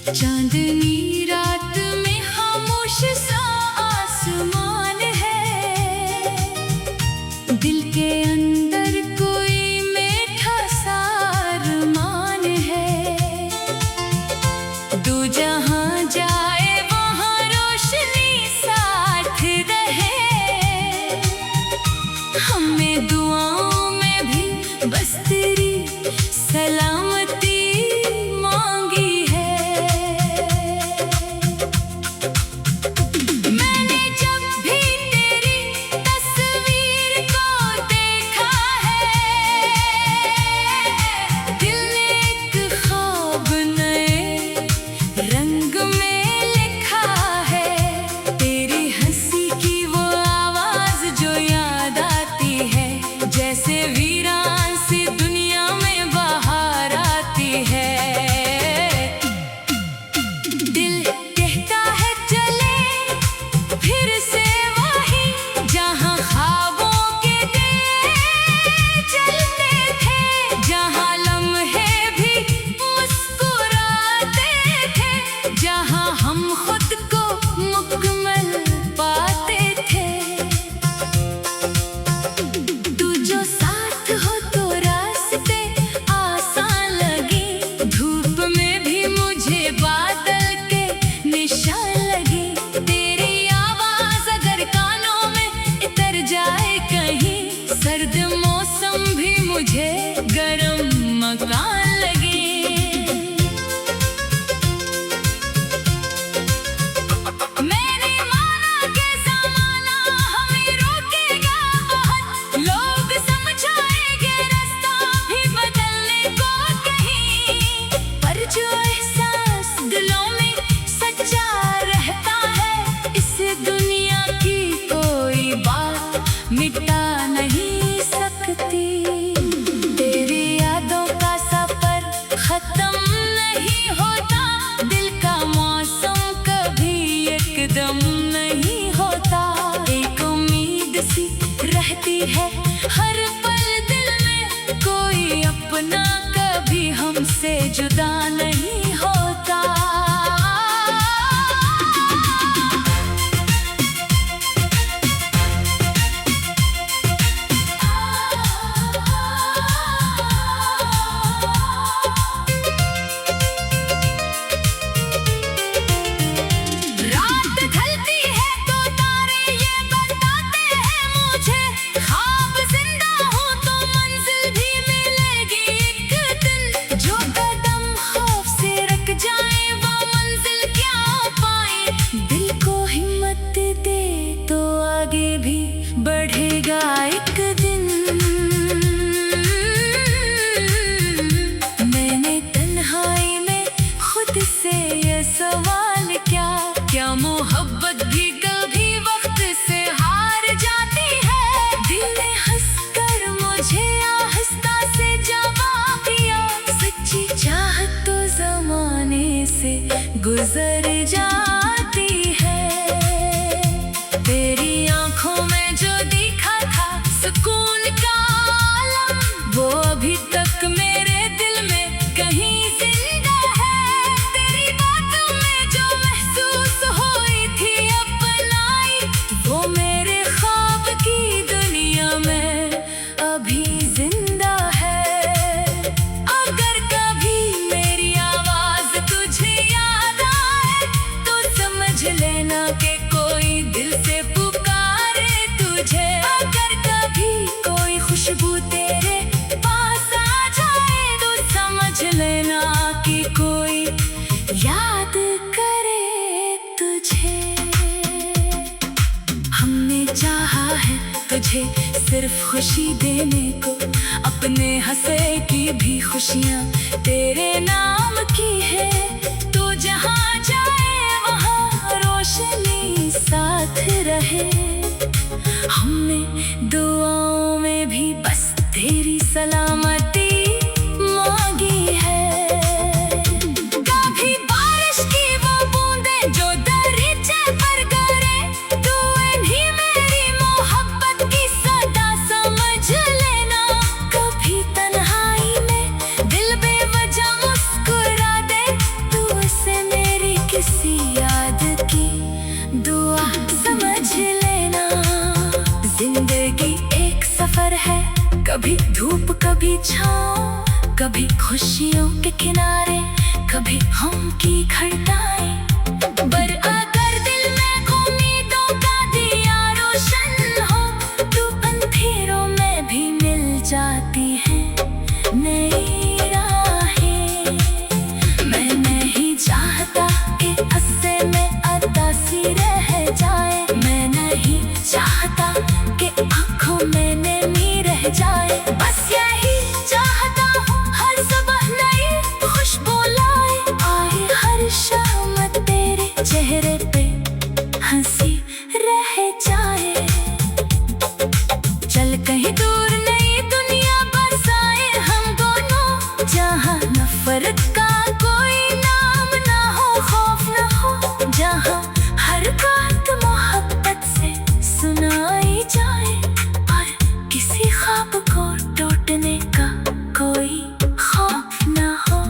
चांदनी रात में खामोश सा आसमान है, दिल के अंदर कोई मीठा सा अरमान है। तू जहाँ जाए वहाँ रोशनी साथ रहे, हमें दुआओं में भी बस तेरी सलामती सर्द मौसम भी मुझे गरम मकान लगे। मैंने माना कि ज़माना हमें रोकेगा बहुत, लोग समझाएंगे रास्ता भी बदलने को कहीं, पर जो एहसास दिलों में सच्चा रहता है, इस दुनिया की कोई बात मिटा नहीं सकती। तेरी यादों का सफर खत्म नहीं होता, दिल का मौसम कभी एकदम नहीं होता। एक उम्मीद सी रहती है हर पल दिल में, कोई अपना कभी हमसे जुदा नहीं होता। बढ़ेगा एक दिन। मैंने तन्हाई में खुद से ये सवाल किया, क्या मोहब्बत भी कभी वक्त से हार जाती है? दिल ने हंसकर मुझे आहिस्ता से जवाब दिया, सच्ची चाहत तो ज़माने से गुजर जाती है। तेरी आँखों में जो दिखा था सुकून का आलम, वो अभी तक मेरे दिल में कहीं जिंदा है। तेरी बातों में जो महसूस हुई थी अपनाई, वो मेरे ख्वाब की दुनिया में अभी जिंदा है। अगर कभी मेरी आवाज तुझे याद आए, तो समझ लेना कि कोई दिल से पुकारे तुझे। अगर कभी कोई खुशबू तेरे पास आ जाए, तो समझ लेना कि कोई याद करे तुझे। हमने चाहा है तुझे सिर्फ खुशी देने को, अपने हंसे की भी खुशियाँ तेरे नाम की है। तो जहाँ जाए वहाँ रोशनी साथ रहे, हमने दुआओं में भी बस तेरी सलामती मांगी है। कभी बारिश की वो बूंदें जो दरीचे पर गिरे, तू इन्हीं मेरी मोहब्बत की सदा समझ लेना। कभी तन्हाई में दिल बेवजह मुस्कुरा दे, तू इसे छाँव, कभी खुशियों के किनारे, कभी हम की घटनाएं। पर अगर दिल में उम्मीदों का दिया रोशन हो, तो अंधेरों में भी मिल जाती है नई राहें। मैं नहीं चाहता कि हंसे में अदासी रह जाए, मैं नहीं चाहता कि आंखों में नमी रह जाए। बस यही चाहता हूँ हर सुबह नई खुशबू लाए, आए हर शाम तेरे चेहरे पे हंसी रह जाए। चल कहीं दूर नई दुनिया बसाए हम दोनों, जहाँ नफरत का कोई नाम ना हो, खौफ ना हो, जहाँ हर बात मोहब्बत से सुनाई जाए और किसी ख्वाब को टूटने का कोई खौफ ना हो।